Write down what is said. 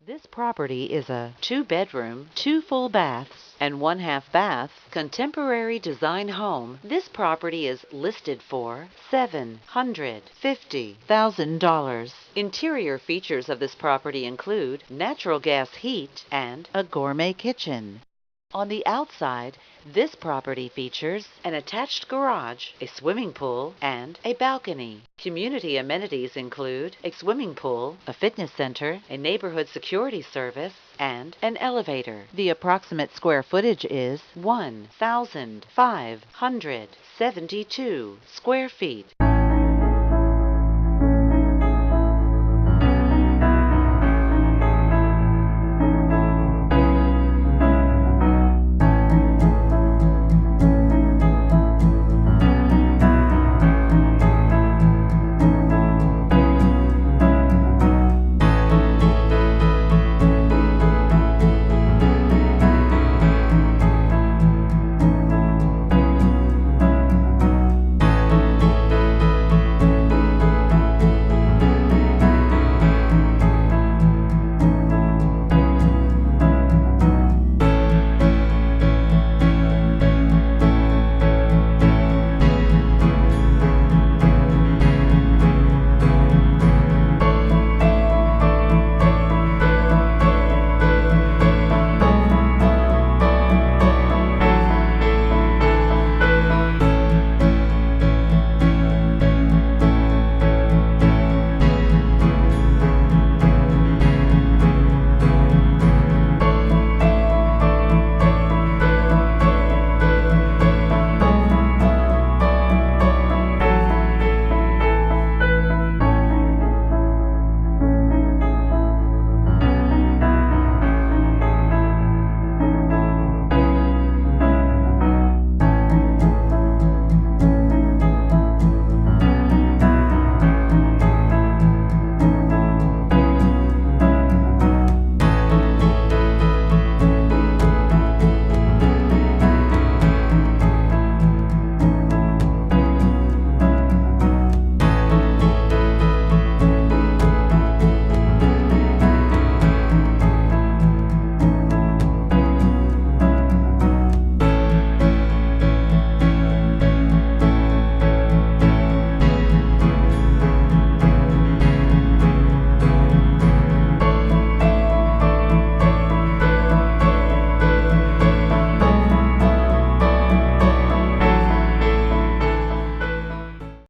This property is a 2-bedroom, 2 full baths, and 1/2 bath, contemporary design home. This property is listed for $750,000. Interior features of this property include natural gas heat and a gourmet kitchen. On the outside, this property features an attached garage, a swimming pool, and a balcony. Community amenities include a swimming pool, a fitness center, a neighborhood security service, and an elevator. The approximate square footage is 1,572 square feet.